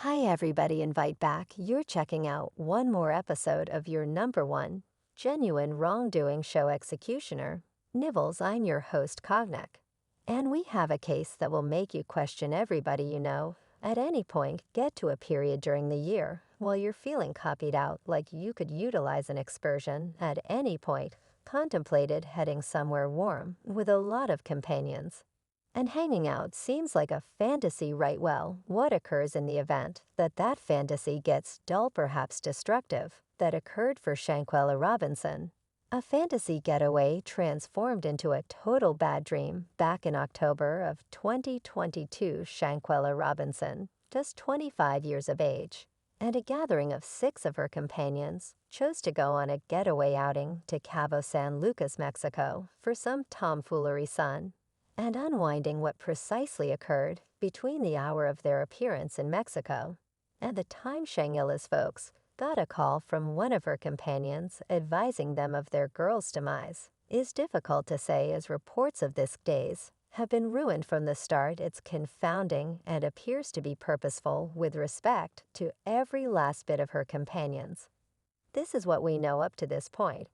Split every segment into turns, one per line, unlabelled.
Hi, everybody, invite back. You're checking out one more episode of your number one genuine wrongdoing show executioner. Nibbles, I'm your host, Cognac. And we have a case that will make you question everybody you know. At any point, get to a period during the year while you're feeling copied out like you could utilize an excursion at any point, contemplated heading somewhere warm with a lot of companions. And hanging out seems like a fantasy right well. What occurs in the event that fantasy gets dull, perhaps destructive, that occurred for Shanquella Robinson? A fantasy getaway transformed into a total bad dream back in October of 2022. Shanquella Robinson, just 25 years of age, and a gathering of 6 of her companions chose to go on a getaway outing to Cabo San Lucas, Mexico for some tomfoolery sun and unwinding what precisely occurred between the hour of their appearance in Mexico and the time Shangela's folks got a call from one of her companions advising them of their girl's demise is difficult to say, as reports of this days have been ruined from the start. It's confounding and appears to be purposeful with respect to every last bit of her companions. This is what we know up to this point.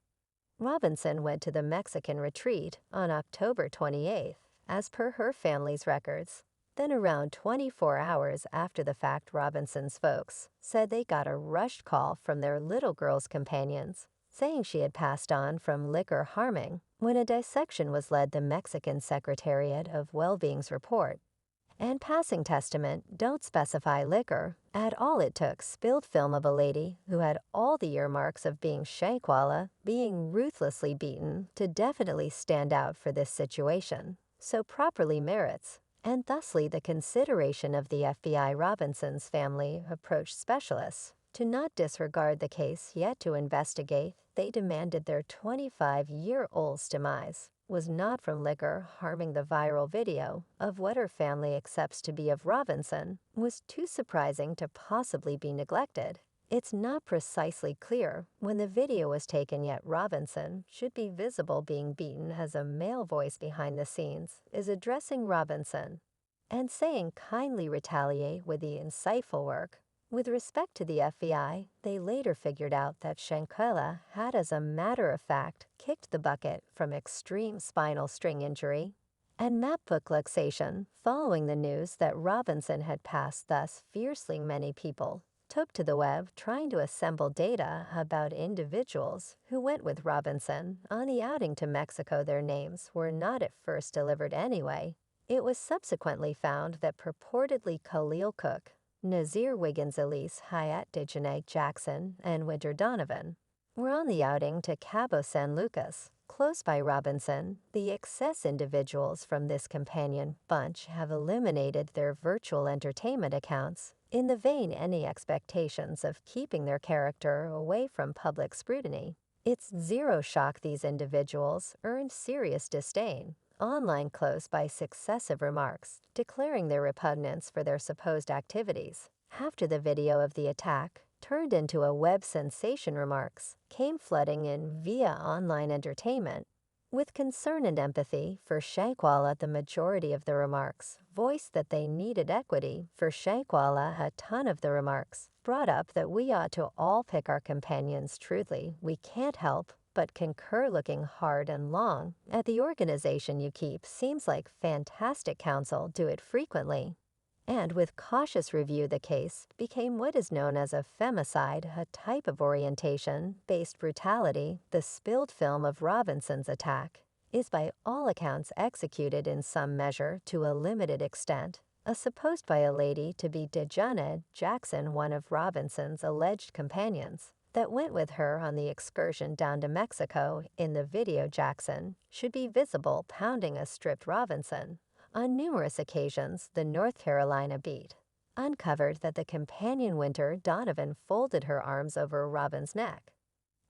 Robinson went to the Mexican retreat on October 28th, as per her family's records. Then around 24 hours after the fact, Robinson's folks said they got a rushed call from their little girl's companions, saying she had passed on from liquor harming when a dissection was led. The Mexican Secretariat of Well-Being's report and passing testament don't specify liquor at all. It took spilled film of a lady who had all the earmarks of being Shanquella being ruthlessly beaten to definitely stand out for this situation, so properly merits, and thusly the consideration of the FBI. Robinson's family approached specialists to not disregard the case yet to investigate. They demanded their 25-year-old's demise was not from liquor harming. The viral video of what her family accepts to be of Robinson was too surprising to possibly be neglected. It's not precisely clear when the video was taken, yet Robinson should be visible being beaten as a male voice behind the scenes is addressing Robinson and saying kindly retaliate with the insightful work. With respect to the FBI, they later figured out that Shanquella had, as a matter of fact, kicked the bucket from extreme spinal string injury and mapbook luxation following the news that Robinson had passed. Thus, fiercely many people took to the web trying to assemble data about individuals who went with Robinson on the outing to Mexico. Their names were not at first delivered anyway. It was subsequently found that purportedly Khalil Cook, Nazir Wiggins, Elise Hyatt, Dejanay Jackson, and Winter Donovan were on the outing to Cabo San Lucas, close by Robinson. The excess individuals from this companion bunch have eliminated their virtual entertainment accounts in the vain any expectations of keeping their character away from public scrutiny. It's zero shock these individuals earned serious disdain online close by successive remarks declaring their repugnance for their supposed activities. After the video of the attack turned into a web sensation, remarks came flooding in via online entertainment. With concern and empathy for Shanquella, the majority of the remarks voiced that they needed equity for Shanquella. A ton of the remarks brought up that we ought to all pick our companions truly. We can't help but concur. Looking hard and long at the organization you keep seems like fantastic. Counsel do it frequently. And with cautious review, the case became what is known as a femicide, a type of orientation-based brutality. The spilled film of Robinson's attack is by all accounts executed in some measure to a limited extent, supposed by a lady to be Dejanay Jackson, one of Robinson's alleged companions that went with her on the excursion down to Mexico. In the video, Jackson should be visible pounding a stripped Robinson. On numerous occasions, the North Carolina Beat uncovered that the companion Winter Donovan folded her arms over Robin's neck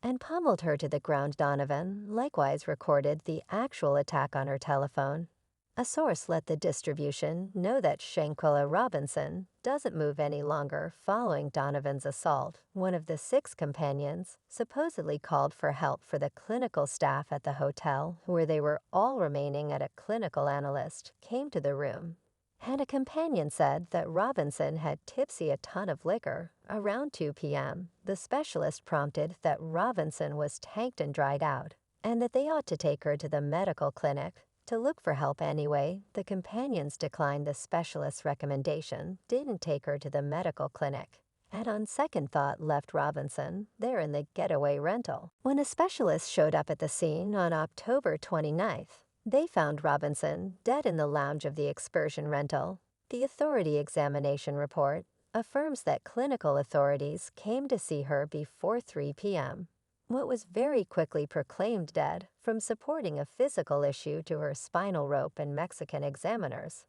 and pummeled her to the ground. Donovan likewise recorded the actual attack on her telephone. A source let the distribution know that Shanquella Robinson doesn't move any longer following Donovan's assault. One of the 6 companions supposedly called for help for the clinical staff at the hotel, where they were all remaining. At a clinical analyst came to the room and a companion said that Robinson had tipsy a ton of liquor. Around 2 p.m., the specialist prompted that Robinson was tanked and dried out, and that they ought to take her to the medical clinic to look for help anyway. The companions declined the specialist's recommendation, didn't take her to the medical clinic, and on second thought left Robinson there in the getaway rental. When a specialist showed up at the scene on October 29th, they found Robinson dead in the lounge of the excursion rental. The authority examination report affirms that clinical authorities came to see her before 3 p.m. What was very quickly proclaimed dead from supporting a physical issue to her spinal rope and Mexican examiners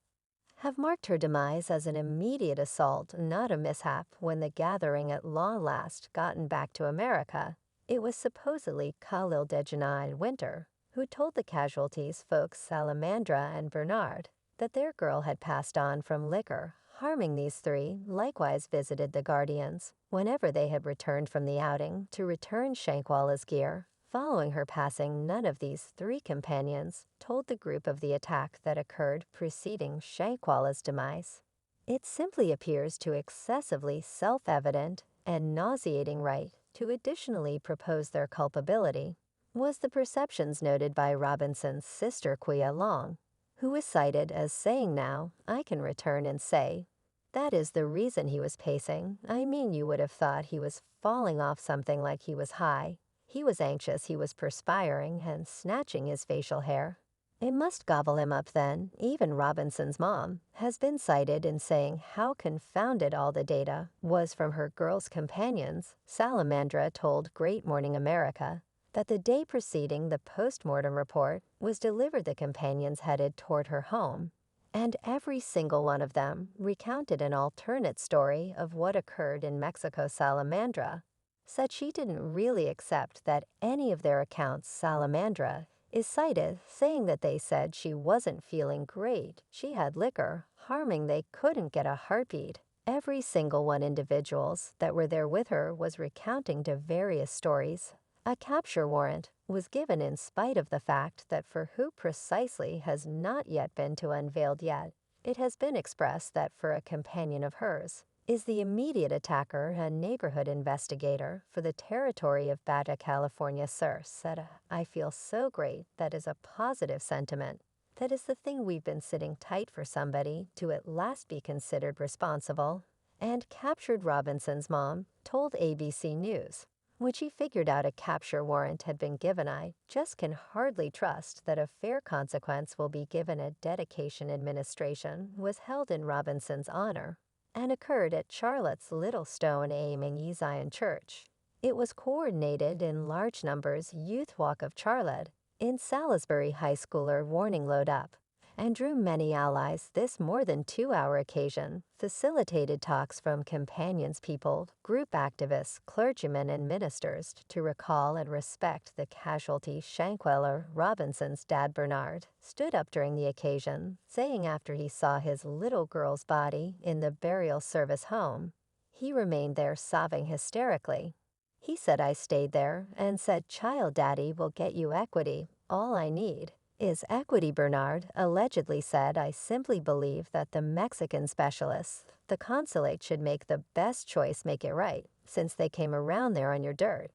have marked her demise as an immediate assault, not a mishap. When the gathering at long last gotten back to America, it was supposedly Khalil Dejanai Winter who told the casualties, folks Salamandra and Bernard, that their girl had passed on from liquor, harming these three. Likewise visited the guardians whenever they had returned from the outing to return Shanquella's gear. Following her passing, none of these three companions told the group of the attack that occurred preceding Shanquella's demise. It simply appears to excessively self-evident and nauseating right to additionally propose their culpability was the perceptions noted by Robinson's sister Quia Long, who was cited as saying, "Now, I can return and say, that is the reason he was pacing. I mean, you would have thought he was falling off something like he was high. He was anxious, he was perspiring and snatching his facial hair. It must gobble him up then." Even Robinson's mom has been cited in saying how confounded all the data was from her girl's companions. Salamandra told Great Morning America that the day preceding the post-mortem report was delivered, the companions headed toward her home, and every single one of them recounted an alternate story of what occurred in Mexico. Salamandra said she didn't really accept that any of their accounts. Salamandra is cited saying that they said she wasn't feeling great, she had liquor, harming they couldn't get a heartbeat. Every single one individuals that were there with her was recounting to various stories. A capture warrant was given in spite of the fact that for who precisely has not yet been unveiled yet. It has been expressed that for a companion of hers is the immediate attacker, a neighborhood investigator for the territory of Baja California. Sir said, "I feel so great. That is a positive sentiment. That is the thing we've been sitting tight for somebody to at last be considered responsible." And captured Robinson's mom told ABC News, when she figured out a capture warrant had been given, "I just can hardly trust that a fair consequence will be given." A dedication administration was held in Robinson's honor and occurred at Charlotte's Little Stone Aiming Zion Church. It was coordinated in large numbers Youth Walk of Charlotte in Salisbury High Schooler warning load up, and drew many allies. This more than 2-hour occasion facilitated talks from companions, people, group activists, clergymen, and ministers to recall and respect the casualty. Shanquella, Robinson's dad Bernard, stood up during the occasion, saying after he saw his little girl's body in the burial service home, he remained there sobbing hysterically. He said, "I stayed there and said, 'Child, Daddy will get you equity. All I need is equity.'" Bernard allegedly said, "I simply believe that the Mexican specialists, the consulate, should make the best choice, make it right, since they came around there on your dirt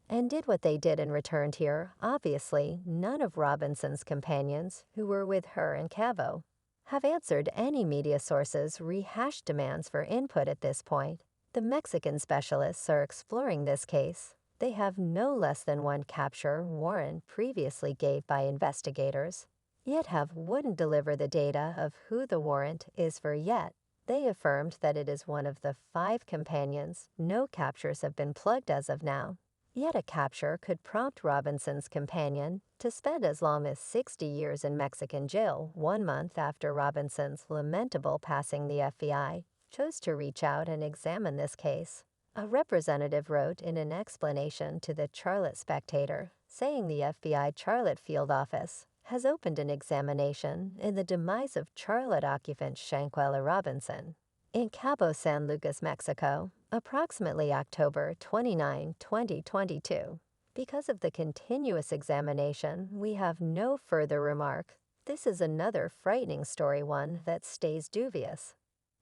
and did what they did and returned here." Obviously, none of Robinson's companions who were with her in Cabo have answered any media sources' rehashed demands for input at this point. The Mexican specialists are exploring this case. They have no less than one capture warrant previously gave by investigators, yet wouldn't deliver the data of who the warrant is for yet. They affirmed that it is one of the 5 companions. No captures have been plugged as of now. Yet a capture could prompt Robinson's companion to spend as long as 60 years in Mexican jail. 1 month after Robinson's lamentable passing, the FBI chose to reach out and examine this case. A representative wrote in an explanation to the Charlotte Spectator, saying the FBI Charlotte field office has opened an examination in the demise of Charlotte occupant Shanquella Robinson in Cabo San Lucas, Mexico, approximately October 29, 2022. Because of the continuous examination, we have no further remark. This is another frightening story, one that stays dubious.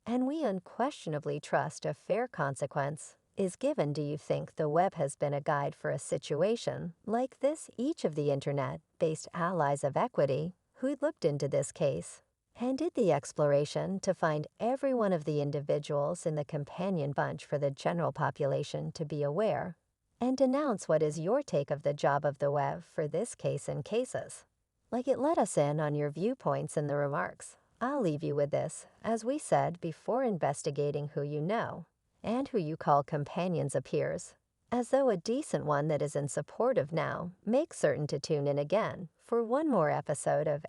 And we unquestionably trust a fair consequence is given. Do you think the web has been a guide for a situation like this? Each of the internet-based allies of equity who looked into this case and did the exploration to find every one of the individuals in the companion bunch for the general population to be aware and announce. What is your take of the job of the web for this case and cases? Like it let us in on your viewpoints in the remarks. I'll leave you with this. As we said before, investigating who you know and who you call companions appears as though a decent one that is in support of now. Make certain to tune in again for one more episode of